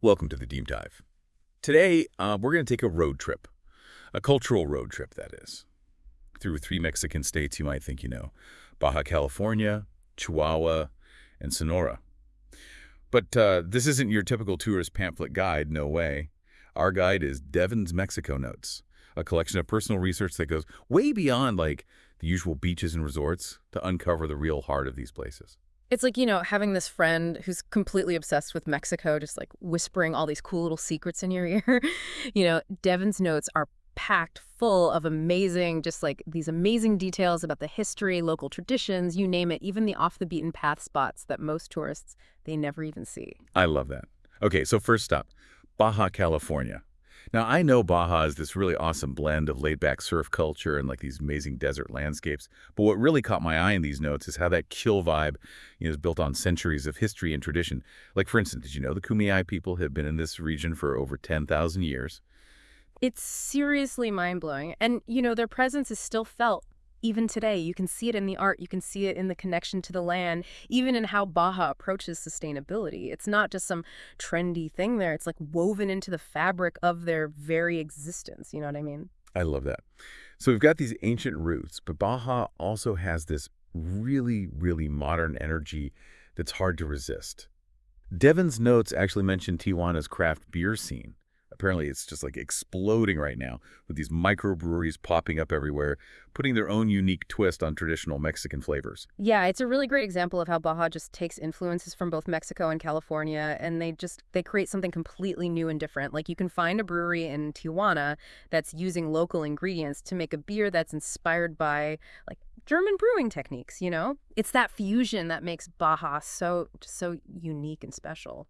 Welcome to the Deep Dive. Today, we're going to take a road trip, a cultural road trip, that is, through three Mexican states you might think you know: Baja California, Chihuahua, and Sonora. But this isn't your typical tourist pamphlet guide, no way. Our guide is Devon's Mexico Notes, a collection of personal research that goes way beyond, the usual beaches and resorts to uncover the real heart of these places. It's like, having this friend who's completely obsessed with Mexico, just like whispering all these cool little secrets in your ear. Devon's notes are packed full of amazing, just like these amazing details about the history, local traditions, you name it, even the off the beaten path spots that most tourists, they never even see. I love that. Okay, so first stop, Baja California. Now, I know Baja is this really awesome blend of laid-back surf culture and these amazing desert landscapes, but what really caught my eye in these notes is how that chill vibe, is built on centuries of history and tradition. Like, for instance, did you know the Kumeyaay people have been in this region for over 10,000 years? It's seriously mind-blowing. And, their presence is still felt even today. You can see it in the art. You can see it in the connection to the land, even in how Baja approaches sustainability. It's not just some trendy thing there. It's like woven into the fabric of their very existence. You know what I mean? I love that. So we've got these ancient roots, but Baja also has this really, really modern energy that's hard to resist. Devon's notes actually mention Tijuana's craft beer scene. Apparently, it's just exploding right now with these microbreweries popping up everywhere, putting their own unique twist on traditional Mexican flavors. Yeah, it's a really great example of how Baja just takes influences from both Mexico and California, and they create something completely new and different. Like, you can find a brewery in Tijuana that's using local ingredients to make a beer that's inspired by German brewing techniques. It's that fusion that makes Baja so unique and special.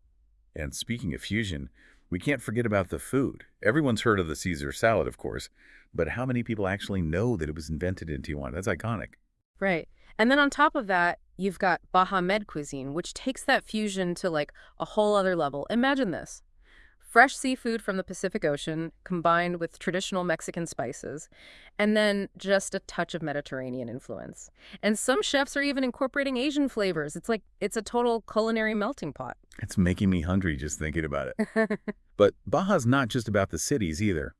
And speaking of fusion, we can't forget about the food. Everyone's heard of the Caesar salad, of course, but how many people actually know that it was invented in Tijuana? That's iconic. Right. And then on top of that, you've got Baja Med cuisine, which takes that fusion to a whole other level. Imagine this. Fresh seafood from the Pacific Ocean combined with traditional Mexican spices, and then just a touch of Mediterranean influence. And some chefs are even incorporating Asian flavors. It's a total culinary melting pot. It's making me hungry just thinking about it. But Baja's not just about the cities either.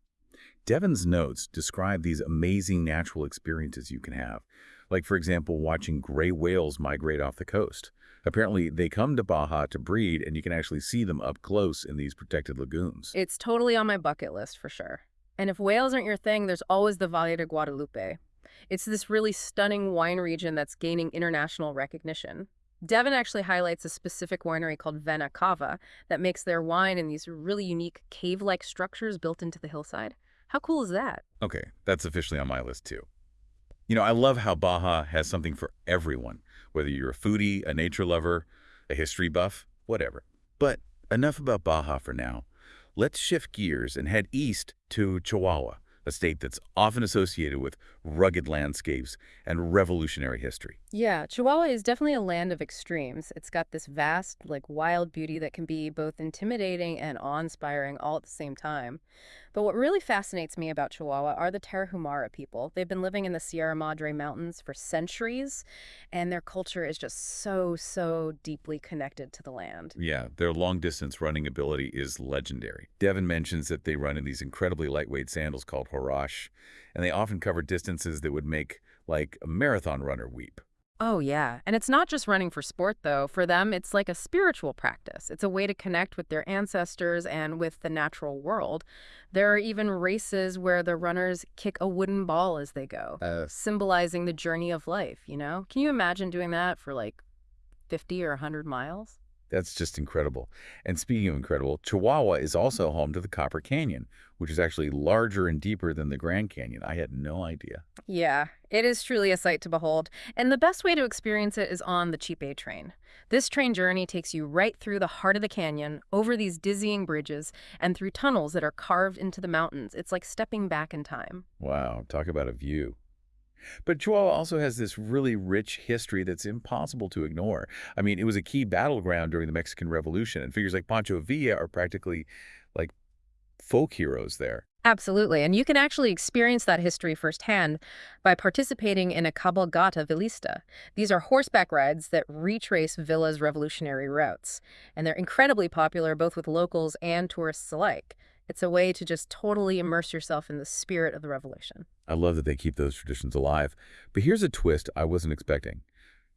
Devon's notes describe these amazing natural experiences you can have. Like, for example, watching gray whales migrate off the coast. Apparently, they come to Baja to breed, and you can actually see them up close in these protected lagoons. It's totally on my bucket list for sure. And if whales aren't your thing, there's always the Valle de Guadalupe. It's this really stunning wine region that's gaining international recognition. Devon actually highlights a specific winery called Vena Cava that makes their wine in these really unique cave-like structures built into the hillside. How cool is that? Okay, that's officially on my list too. I love how Baja has something for everyone, whether you're a foodie, a nature lover, a history buff, whatever. But enough about Baja for now. Let's shift gears and head east to Chihuahua, a state that's often associated with rugged landscapes and revolutionary history. Yeah, Chihuahua is definitely a land of extremes. It's got this vast, wild beauty that can be both intimidating and awe-inspiring all at the same time. But what really fascinates me about Chihuahua are the Tarahumara people. They've been living in the Sierra Madre Mountains for centuries, and their culture is just so deeply connected to the land. Yeah, their long-distance running ability is legendary. Devon mentions that they run in these incredibly lightweight sandals called Horosh, and they often cover distances that would make, a marathon runner weep. Oh, yeah. And it's not just running for sport, though. For them, it's like a spiritual practice. It's a way to connect with their ancestors and with the natural world. There are even races where the runners kick a wooden ball as they go, symbolizing the journey of life. Can you imagine doing that for 50 or 100 miles? That's just incredible. And speaking of incredible, Chihuahua is also home to the Copper Canyon, which is actually larger and deeper than the Grand Canyon. I had no idea. Yeah, it is truly a sight to behold. And the best way to experience it is on the Cheap A train. This train journey takes you right through the heart of the canyon, over these dizzying bridges, and through tunnels that are carved into the mountains. It's like stepping back in time. Wow, talk about a view. But Chihuahua also has this really rich history that's impossible to ignore. I mean, it was a key battleground during the Mexican Revolution, and figures like Pancho Villa are practically like folk heroes there. Absolutely. And you can actually experience that history firsthand by participating in a cabalgata villista. These are horseback rides that retrace Villa's revolutionary routes. And they're incredibly popular both with locals and tourists alike. It's a way to just totally immerse yourself in the spirit of the revolution. I love that they keep those traditions alive. But here's a twist I wasn't expecting.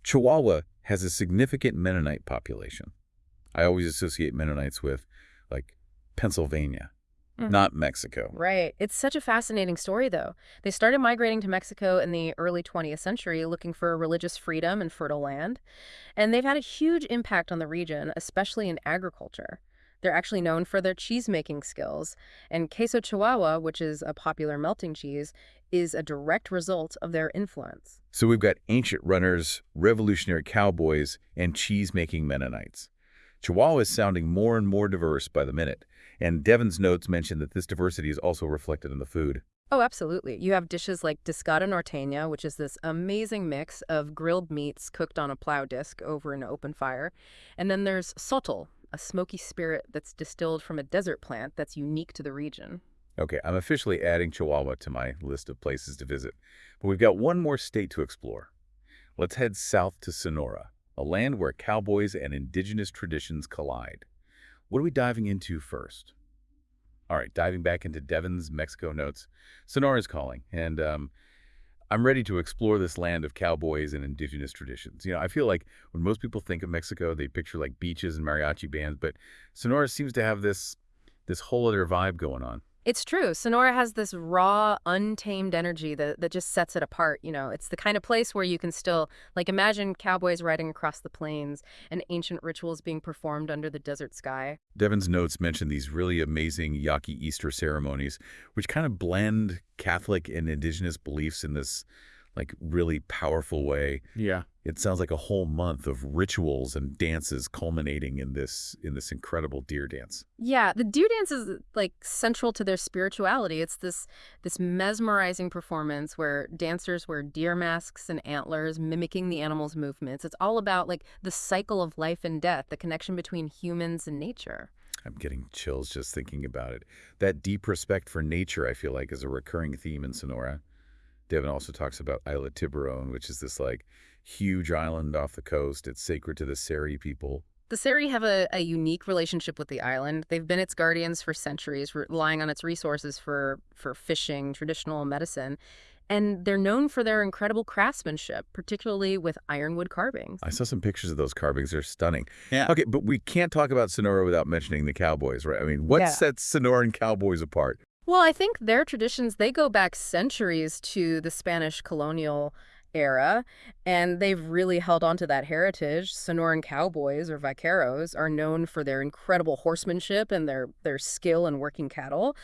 Chihuahua has a significant Mennonite population. I always associate Mennonites with, like, Pennsylvania, not Mexico. Right. It's such a fascinating story, though. They started migrating to Mexico in the early 20th century looking for religious freedom and fertile land. And they've had a huge impact on the region, especially in agriculture. They're actually known for their cheese-making skills. And queso Chihuahua, which is a popular melting cheese, is a direct result of their influence. So we've got ancient runners, revolutionary cowboys, and cheese-making Mennonites. Chihuahua is sounding more and more diverse by the minute, and Devon's notes mention that this diversity is also reflected in the food. Oh, absolutely. You have dishes like discada norteña, which is this amazing mix of grilled meats cooked on a plow disc over an open fire. And then there's sotol, a smoky spirit that's distilled from a desert plant that's unique to the region. Okay, I'm officially adding Chihuahua to my list of places to visit, but we've got one more state to explore. Let's head south to Sonora, a land where cowboys and indigenous traditions collide. What are we diving into first? All right, diving back into Devon's Mexico notes. Sonora's calling, and I'm ready to explore this land of cowboys and indigenous traditions. I feel like when most people think of Mexico, they picture like beaches and mariachi bands, but Sonora seems to have this whole other vibe going on. It's true. Sonora has this raw, untamed energy that just sets it apart. It's the kind of place where you can still, like, imagine cowboys riding across the plains and ancient rituals being performed under the desert sky. Devon's notes mention these really amazing Yaqui Easter ceremonies, which kind of blend Catholic and indigenous beliefs in this, like, really powerful way. Yeah. It sounds like a whole month of rituals and dances culminating in this incredible deer dance. Yeah, the deer dance is like central to their spirituality. It's this mesmerizing performance where dancers wear deer masks and antlers, mimicking the animal's movements. It's all about like the cycle of life and death, the connection between humans and nature. I'm getting chills just thinking about it. That deep respect for nature, I feel like, is a recurring theme in Sonora. Devon also talks about Isla Tiburon, which is this like huge island off the coast. It's sacred to the Seri people. The Seri have a unique relationship with the island. They've been its guardians for centuries, relying on its resources for fishing, traditional medicine. And they're known for their incredible craftsmanship, particularly with ironwood carvings. I saw some pictures of those carvings. They're stunning. Yeah. Okay, but we can't talk about Sonora without mentioning the cowboys, right? I mean, what Yeah. sets Sonoran cowboys apart? Well, I think their traditions, they go back centuries to the Spanish colonial era, and they've really held on to that heritage. Sonoran cowboys, or vaqueros, are known for their incredible horsemanship and their skill in working cattle.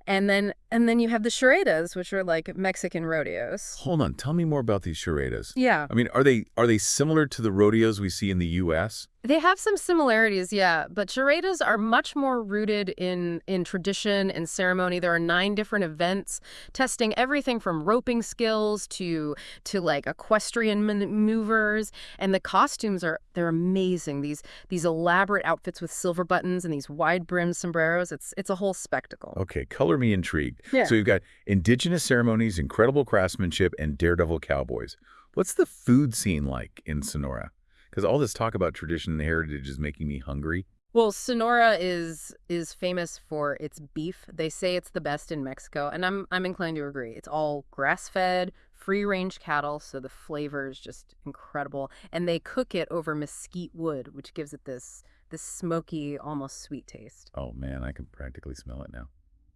And then you have the charretas, which are like Mexican rodeos. Hold on, tell me more about these charretas. Yeah. I mean, are they similar to the rodeos we see in the U.S.? They have some similarities, yeah, but charretas are much more rooted in tradition and ceremony. There are 9 different events testing everything from roping skills to like equestrian maneuvers, and the costumes they're amazing. These elaborate outfits with silver buttons and these wide-brimmed sombreros. It's a whole spectacle. Okay, color me intrigued. Yeah. So you've got indigenous ceremonies, incredible craftsmanship, and daredevil cowboys. What's the food scene like in Sonora? Because all this talk about tradition and heritage is making me hungry. Well, Sonora is famous for its beef. They say it's the best in Mexico, and I'm inclined to agree. It's all grass-fed, free-range cattle, so the flavor is just incredible. And they cook it over mesquite wood, which gives it this smoky, almost sweet taste. Oh man, I can practically smell it now.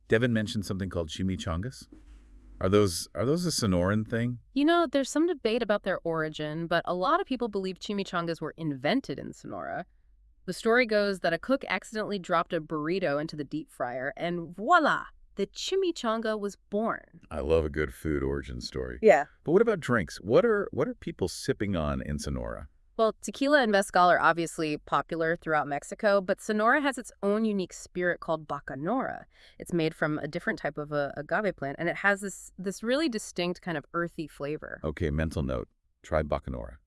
Devon mentioned something called chimichangas. Are those a Sonoran thing? There's some debate about their origin, but a lot of people believe chimichangas were invented in Sonora. The story goes that a cook accidentally dropped a burrito into the deep fryer, and voila, the chimichanga was born. I love a good food origin story. Yeah. But what about drinks? What are people sipping on in Sonora? Well, tequila and mezcal are obviously popular throughout Mexico, but Sonora has its own unique spirit called bacanora. It's made from a different type of agave plant, and it has this really distinct kind of earthy flavor. Okay, mental note. Try bacanora.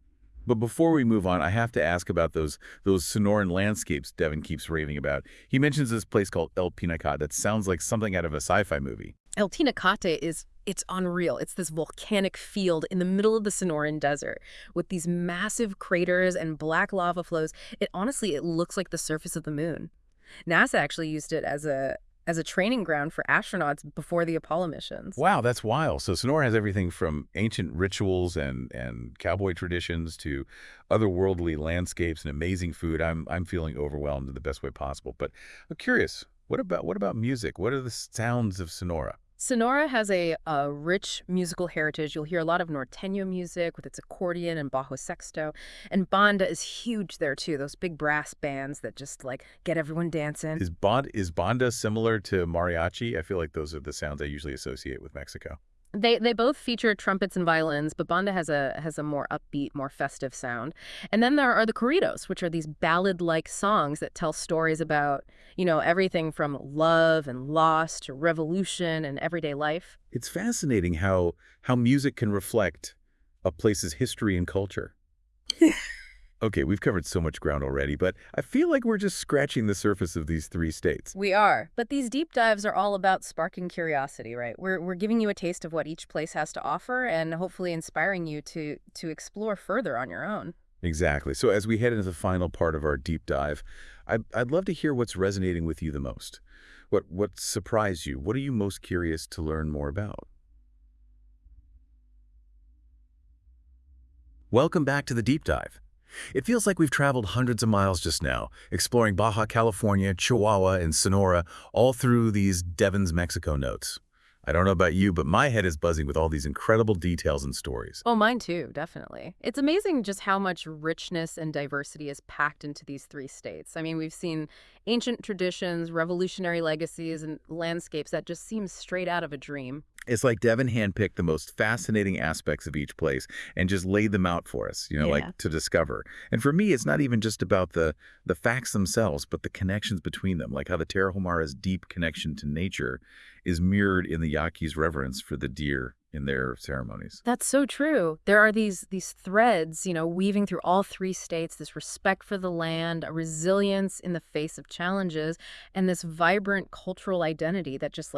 But before we move on, I have to ask about those Sonoran landscapes Devon keeps raving about. He mentions this place called El Pinacat that sounds like something out of a sci-fi movie. El Tinacate it's unreal. It's this volcanic field in the middle of the Sonoran Desert with these massive craters and black lava flows. It looks like the surface of the moon. NASA actually used it as a training ground for astronauts before the Apollo missions. Wow, that's wild. So Sonora has everything from ancient rituals and cowboy traditions to otherworldly landscapes and amazing food. I'm feeling overwhelmed in the best way possible. But I'm curious, what about music? What are the sounds of Sonora? Sonora has a rich musical heritage. You'll hear a lot of norteño music with its accordion and bajo sexto. And banda is huge there, too. Those big brass bands that just, like, get everyone dancing. Is banda similar to mariachi? I feel like those are the sounds I usually associate with Mexico. They both feature trumpets and violins, but banda has a more upbeat, more festive sound. And then there are the corridos, which are these ballad-like songs that tell stories about, everything from love and loss to revolution and everyday life. It's fascinating how music can reflect a place's history and culture. Okay, we've covered so much ground already, but I feel like we're just scratching the surface of these three states. We are, but these deep dives are all about sparking curiosity, right? We're giving you a taste of what each place has to offer and hopefully inspiring you to explore further on your own. Exactly. So as we head into the final part of our deep dive, I'd love to hear what's resonating with you the most. What surprised you? What are you most curious to learn more about? Welcome back to the deep dive. It feels like we've traveled hundreds of miles just now, exploring Baja California, Chihuahua, and Sonora, all through these Devon's Mexico notes. I don't know about you, but my head is buzzing with all these incredible details and stories. Oh, mine too, definitely. It's amazing just how much richness and diversity is packed into these three states. I mean, we've seen ancient traditions, revolutionary legacies, and landscapes that just seem straight out of a dream. It's like Devon handpicked the most fascinating aspects of each place and just laid them out for us, like to discover. And for me, it's not even just about the facts themselves, but the connections between them, like how the Tarahumara's deep connection to nature is mirrored in the Yaquis' reverence for the deer in their ceremonies. That's so true. There are these threads, weaving through all three states, this respect for the land, a resilience in the face of challenges, and this vibrant cultural identity that just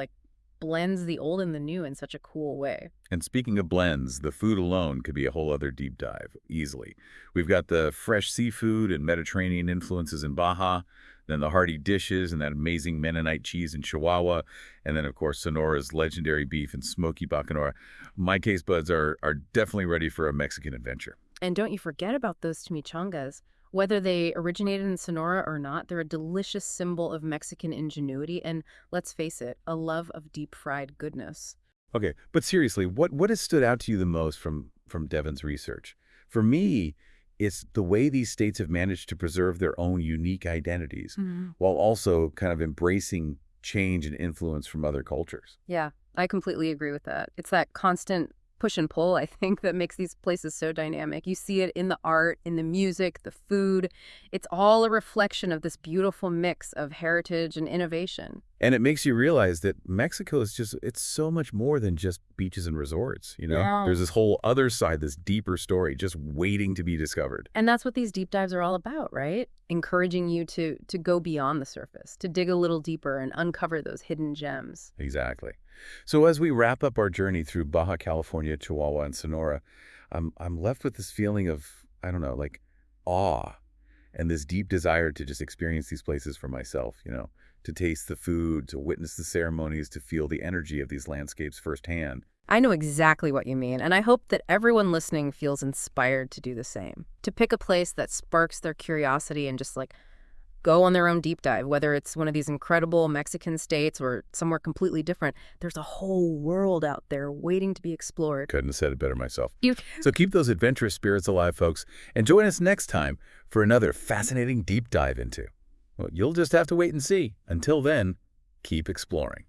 blends the old and the new in such a cool way. And speaking of blends, the food alone could be a whole other deep dive, easily. We've got the fresh seafood and Mediterranean influences in Baja, then the hearty dishes and that amazing Mennonite cheese in Chihuahua, and then, of course, Sonora's legendary beef and smoky bacanora. My taste buds are definitely ready for a Mexican adventure. And don't you forget about those chimichangas. Whether they originated in Sonora or not, they're a delicious symbol of Mexican ingenuity and, let's face it, a love of deep-fried goodness. Okay, but seriously, what has stood out to you the most from Devon's research? For me, it's the way these states have managed to preserve their own unique identities while also kind of embracing change and influence from other cultures. Yeah, I completely agree with that. It's that constant push and pull, I think, that makes these places so dynamic. You see it in the art, in the music, the food. It's all a reflection of this beautiful mix of heritage and innovation. And it makes you realize that Mexico is it's so much more than just beaches and resorts, Yeah. There's this whole other side, this deeper story just waiting to be discovered. And that's what these deep dives are all about, right? Encouraging you to go beyond the surface, to dig a little deeper and uncover those hidden gems. Exactly. So as we wrap up our journey through Baja California, Chihuahua, and Sonora, I'm left with this feeling of, I don't know, like awe and this deep desire to just experience these places for myself, to taste the food, to witness the ceremonies, to feel the energy of these landscapes firsthand. I know exactly what you mean, and I hope that everyone listening feels inspired to do the same. To pick a place that sparks their curiosity and just go on their own deep dive, whether it's one of these incredible Mexican states or somewhere completely different. There's a whole world out there waiting to be explored. Couldn't have said it better myself. You So keep those adventurous spirits alive, folks, and join us next time for another fascinating deep dive into. Well, you'll just have to wait and see. Until then, keep exploring.